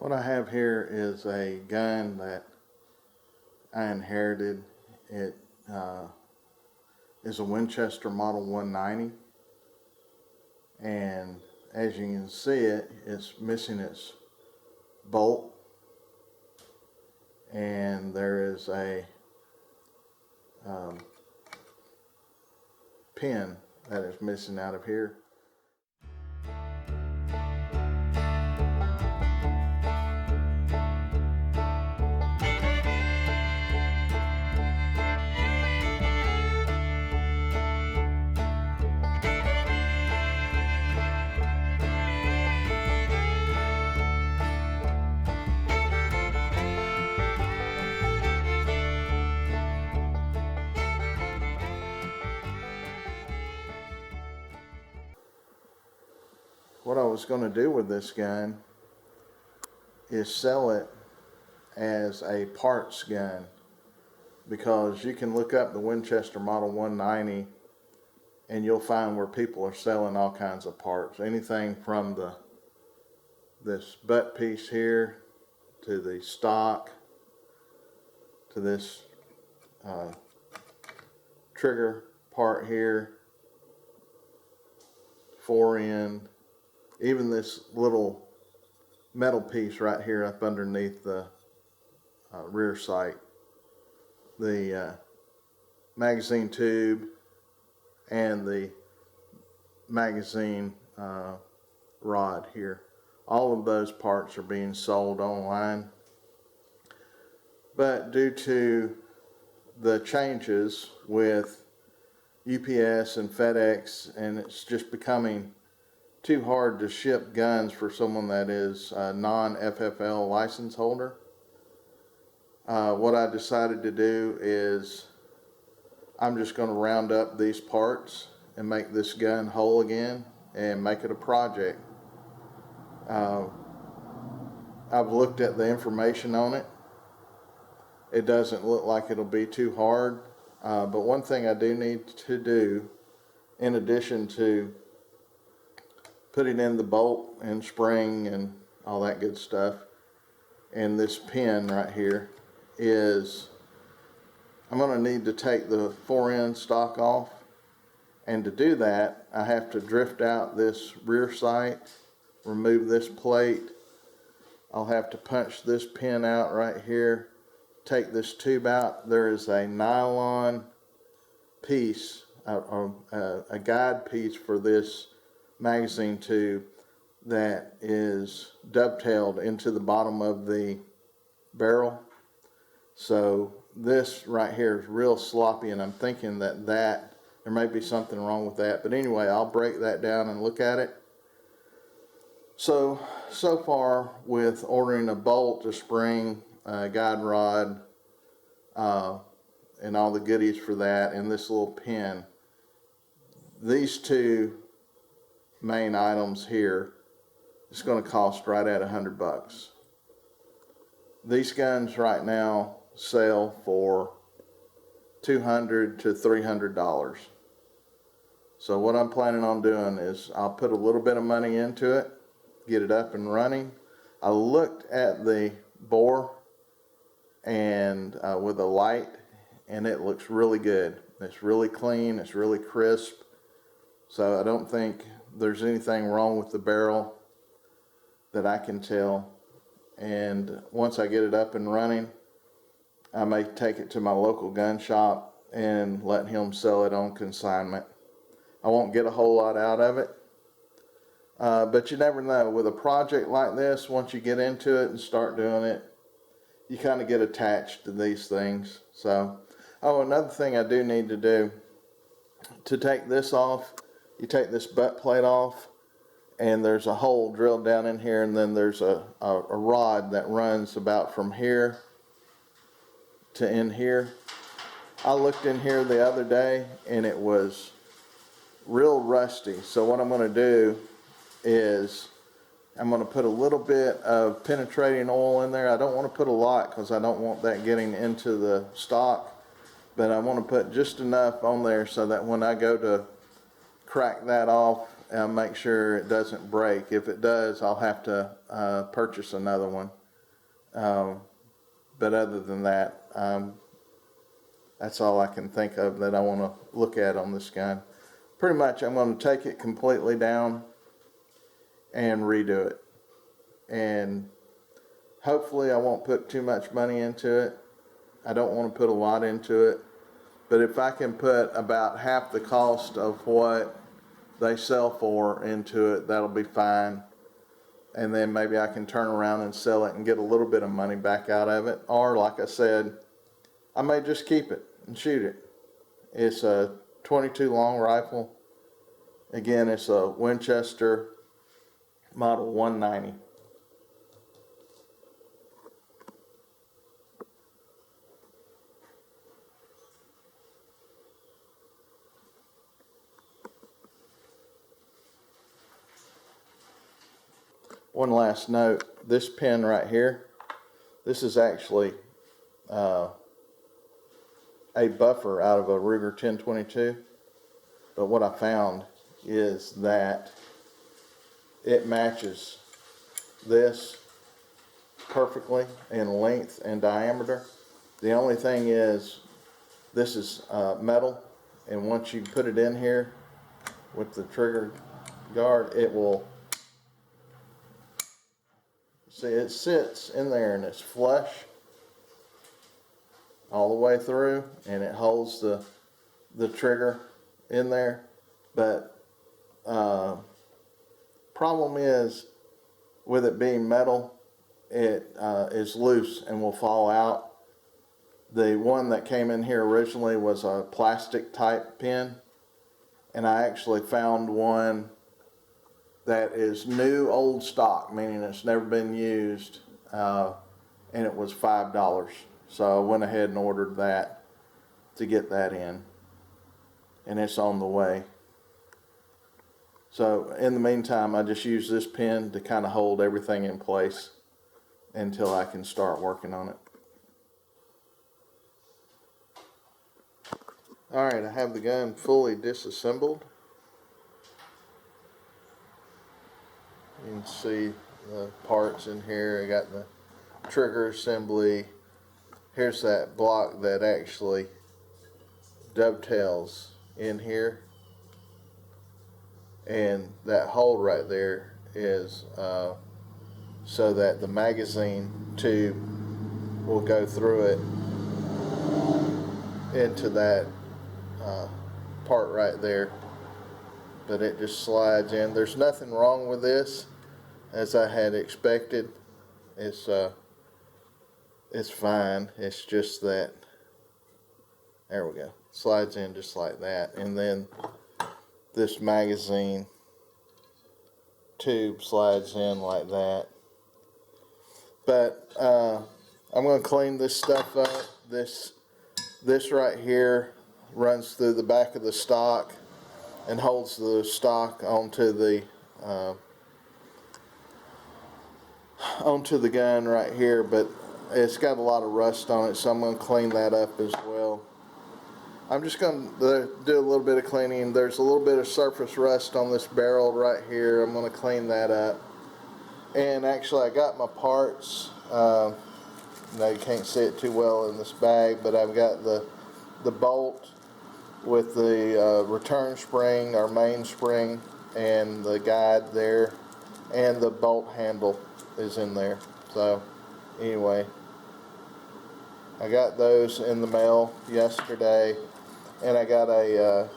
What I have here is a gun that I inherited. It is a Winchester Model 190, and as you can see it's missing its bolt, and there is a pin that is missing out of here. What I was going to do with this gun is sell it as a parts gun, because you can look up the Winchester Model 190 and you'll find where people are selling all kinds of parts. Anything from this butt piece here to the stock to this trigger part here, fore end, even this little metal piece right here up underneath the rear sight, the magazine tube and the magazine rod here. All of those parts are being sold online, but due to the changes with UPS and FedEx, and it's just becoming too hard to ship guns for someone that is a non-FFL license holder. What I decided to do is I'm just going to round up these parts and make this gun whole again and make it a project. I've looked at the information on it. It doesn't look like it'll be too hard, but one thing I do need to do, in addition to putting in the bolt and spring and all that good stuff, and this pin right here, is I'm going to need to take the fore end stock off, and to do that I have to drift out this rear sight, remove this plate. I'll have to punch this pin out right here, take this tube out. There is a nylon piece, a guide piece for this magazine tube that is dovetailed into the bottom of the barrel. So this right here is real sloppy, and I'm thinking that there may be something wrong with that, but anyway, I'll break that down and look at it. So far, with ordering a bolt, a spring, a guide rod, and all the goodies for that, and this little pin, these two main items here, it's going to cost right at $100. These guns right now sell for $200 to $300. So what I'm planning on doing is I'll put a little bit of money into it, get it up and running. I looked at the bore and with a light, and it looks really good. It's really clean, it's really crisp. So I don't think there's anything wrong with the barrel that I can tell. And once I get it up and running, I may take it to my local gun shop and let him sell it on consignment. I won't get a whole lot out of it, but you never know. With a project like this, once you get into it and start doing it, you kind of get attached to these things. So, another thing I do need to do, to take this off, you take this butt plate off, and there's a hole drilled down in here, and then there's a rod that runs about from here to in here. I looked in here the other day and it was real rusty. So what I'm going to do is I'm going to put a little bit of penetrating oil in there. I don't want to put a lot because I don't want that getting into the stock, but I want to put just enough on there so that when I go to crack that off and make sure it doesn't break. If it does, I'll have to purchase another one. But other than that, that's all I can think of that I want to look at on this gun. Pretty much I'm going to take it completely down and redo it. And hopefully I won't put too much money into it. I don't want to put a lot into it. But if I can put about half the cost of what they sell for into it, that'll be fine. And then maybe I can turn around and sell it and get a little bit of money back out of it. Or like I said, I may just keep it and shoot it. It's a 22 long rifle. Again, it's a Winchester Model 190. One last note, this pin right here, this is actually a buffer out of a Ruger 1022, but what I found is that it matches this perfectly in length and diameter. The only thing is, this is metal, and once you put it in here with the trigger guard, it will, see, it sits in there and it's flush all the way through, and it holds the trigger in there. But problem is, with it being metal, it is loose and will fall out. The one that came in here originally was a plastic type pin, and I actually found one that is new old stock, meaning it's never been used, and it was $5. So I went ahead and ordered that to get that in, and it's on the way. So in the meantime, I just use this pin to kind of hold everything in place until I can start working on it. Alright, I have the gun fully disassembled. You can see the parts in here. I got the trigger assembly. Here's that block that actually dovetails in here. And that hole right there is so that the magazine tube will go through it into that part right there. But it just slides in. There's nothing wrong with this, as I had expected. It's fine. It's just that, there we go, slides in just like that. And then this magazine tube slides in like that. But I'm going to clean this stuff up. This right here runs through the back of the stock and holds the stock onto the gun right here, but it's got a lot of rust on it, so I'm going to clean that up as well. I'm just going to do a little bit of cleaning. There's a little bit of surface rust on this barrel right here. I'm going to clean that up. And actually, I got my parts. Now you can't see it too well in this bag, but I've got the bolt with the return spring, our main spring, and the guide there, and the bolt handle is in there. So anyway, I got those in the mail yesterday, and I got a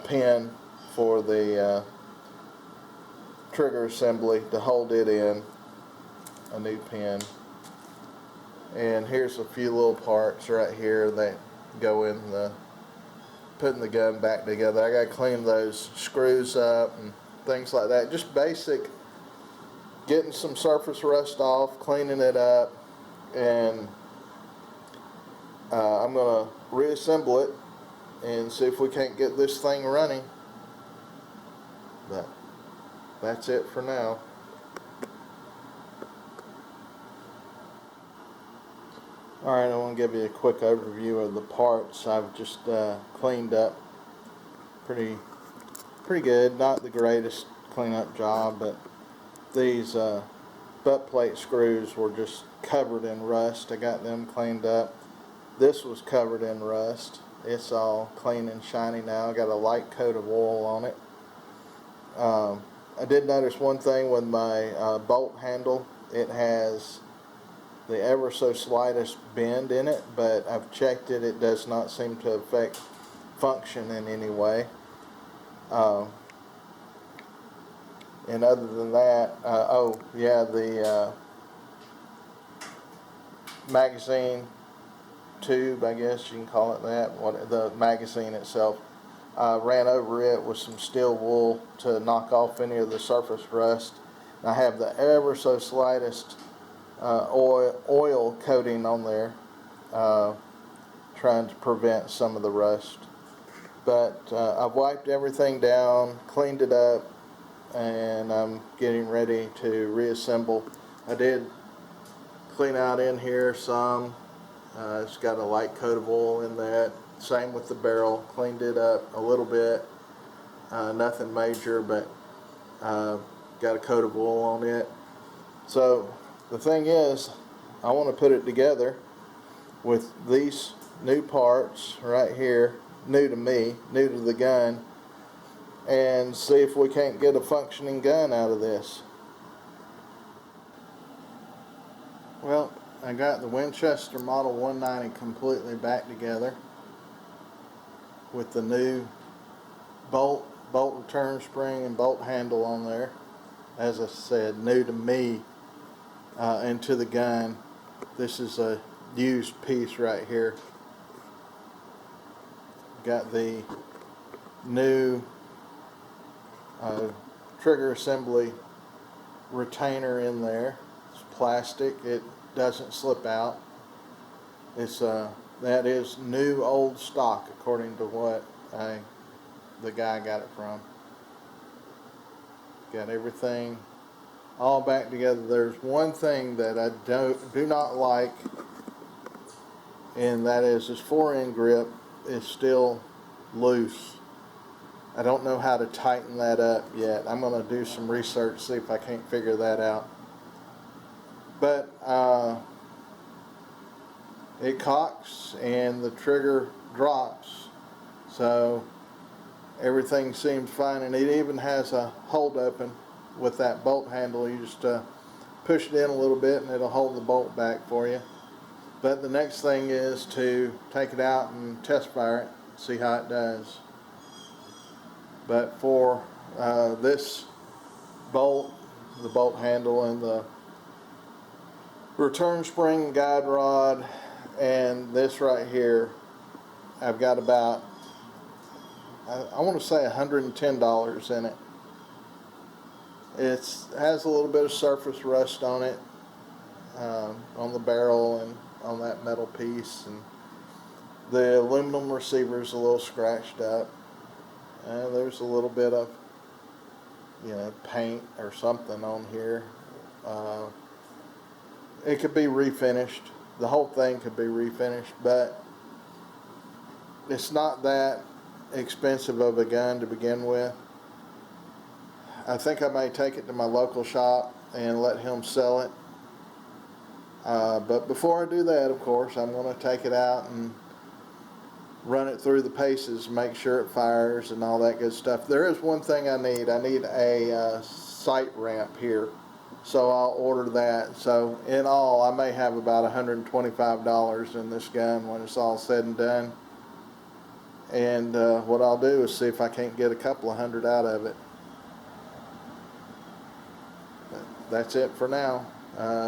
pin for the trigger assembly to hold it in, a new pin. And here's a few little parts right here that go in putting the gun back together. I got to clean those screws up and things like that. Just basic, getting some surface rust off, cleaning it up, and I'm going to reassemble it and see if we can't get this thing running. But that's it for now. Alright, I want to give you a quick overview of the parts I've just cleaned up pretty pretty good. Not the greatest cleanup job, but these butt plate screws were just covered in rust. I got them cleaned up. This was covered in rust. It's all clean and shiny now. I got a light coat of oil on it. I did notice one thing with my bolt handle. It has the ever so slightest bend in it, but I've checked it. It does not seem to affect function in any way. And other than that, oh yeah, the magazine tube, I guess you can call it that, the magazine itself, ran over it with some steel wool to knock off any of the surface rust. And I have the ever so slightest oil coating on there, trying to prevent some of the rust. But I've wiped everything down, cleaned it up, and I'm getting ready to reassemble. I did clean out in here some. It's got a light coat of oil in that. Same with the barrel. Cleaned it up a little bit. Nothing major, but got a coat of oil on it. So the thing is, I want to put it together with these new parts right here, new to me, new to the gun, and see if we can't get a functioning gun out of this. Well, I got the Winchester Model 190 completely back together with the new bolt return spring and bolt handle on there. As I said, new to me and to the gun. This is a used piece right here. Got the new trigger assembly retainer in there. It's plastic. It doesn't slip out. It's that is new old stock according to what the guy got it from. Got everything all back together. There's one thing that I do not like, and that is this fore-end grip is still loose. I don't know how to tighten that up yet. I'm going to do some research, see if I can't figure that out. But it cocks and the trigger drops, so everything seems fine, and it even has a hold open with that bolt handle. You just push it in a little bit and it'll hold the bolt back for you. But the next thing is to take it out and test fire it, see how it does. But for this bolt, the bolt handle and the return spring guide rod and this right here, I've got about, I want to say $110 in it. It has a little bit of surface rust on it, on the barrel and on that metal piece, and the aluminum receiver is a little scratched up. There's a little bit of, paint or something on here. It could be refinished. The whole thing could be refinished, but it's not that expensive of a gun to begin with. I think I may take it to my local shop and let him sell it. But before I do that, of course, I'm going to take it out and run it through the paces, make sure it fires and all that good stuff. There is one thing I need. I need a sight ramp here, so I'll order that. So in all, I may have about $125 in this gun when it's all said and done. And what I'll do is see if I can't get a couple of hundred out of it. But that's it for now.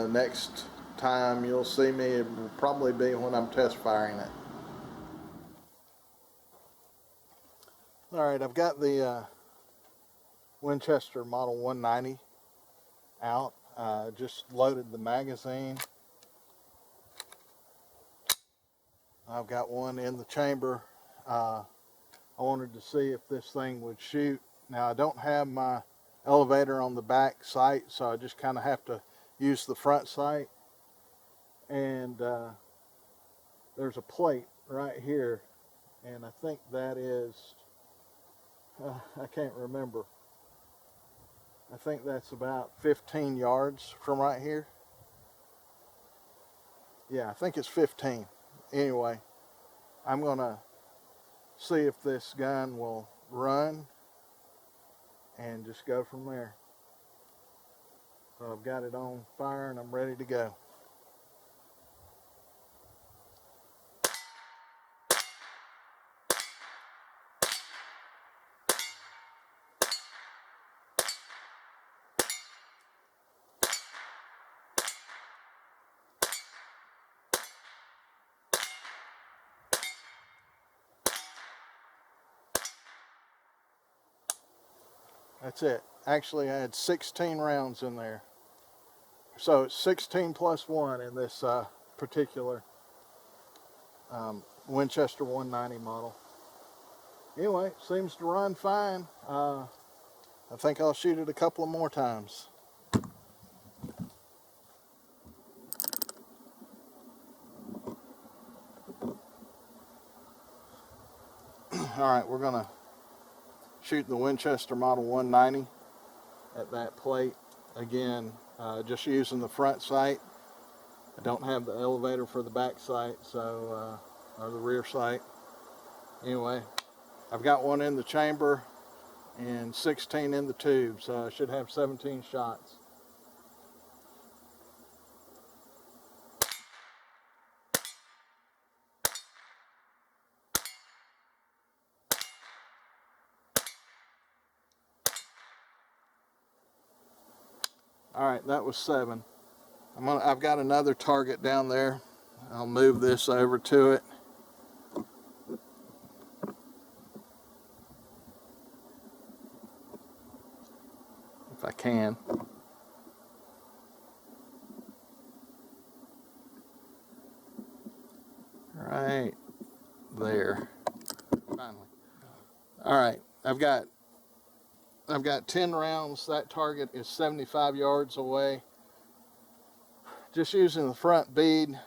Next time you'll see me, it will probably be when I'm test firing it. Alright, I've got the Winchester Model 190 out. Just loaded the magazine. I've got one in the chamber. I wanted to see if this thing would shoot. Now I don't have my elevator on the back sight, so I just kind of have to use the front sight. And there's a plate right here, and I think that is I can't remember. I think that's about 15 yards from right here. Yeah, I think it's 15. Anyway, I'm gonna see if this gun will run and just go from there. So I've got it on fire and I'm ready to go. That's it. Actually, I had 16 rounds in there. So it's 16 plus 1 in this particular Winchester 190 model. Anyway, it seems to run fine. I think I'll shoot it a couple of more times. Alright, we're going to shoot the Winchester Model 190 at that plate. Again, just using the front sight. I don't have the elevator for the back sight, so or the rear sight. Anyway, I've got one in the chamber and 16 in the tube, so I should have 17 shots. Alright, that was 7. I've got another target down there. I'll move this over to it. If I can. Right there. Finally. Alright, I've got 10 rounds. That target is 75 yards away. Just using the front bead.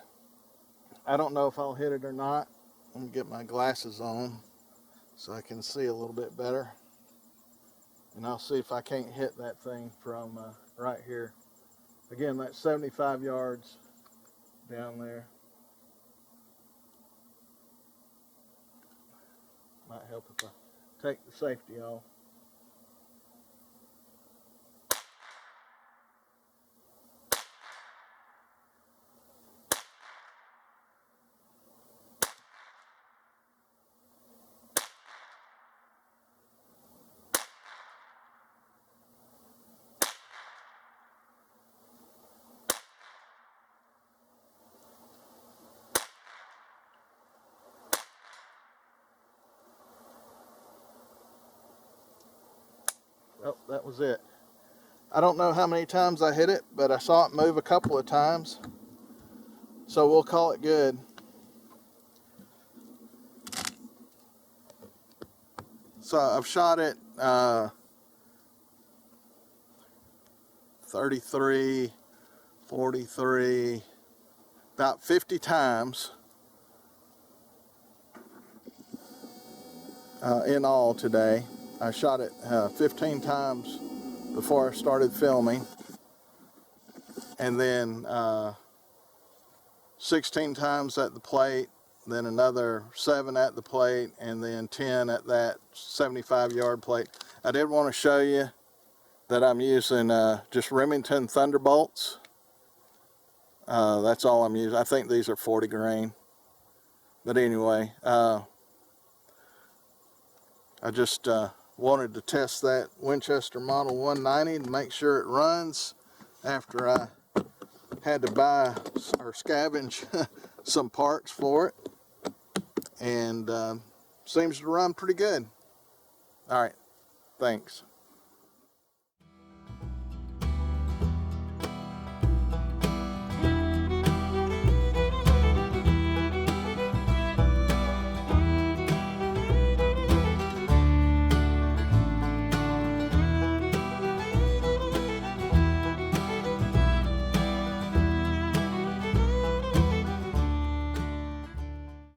I don't know if I'll hit it or not. Let me get my glasses on so I can see a little bit better. And I'll see if I can't hit that thing from right here. Again, that's 75 yards down there. Might help if I take the safety off. Oh, that was it. I don't know how many times I hit it, but I saw it move a couple of times. So we'll call it good. So I've shot it 33, 43, about 50 times in all today. I shot it 15 times before I started filming, and then 16 times at the plate, then another 7 at the plate, and then 10 at that 75-yard plate. I did want to show you that I'm using just Remington Thunderbolts. That's all I'm using. I think these are 40 grain. But anyway, I just wanted to test that Winchester Model 190 to make sure it runs after I had to buy or scavenge some parts for it. And seems to run pretty good. All right, thanks.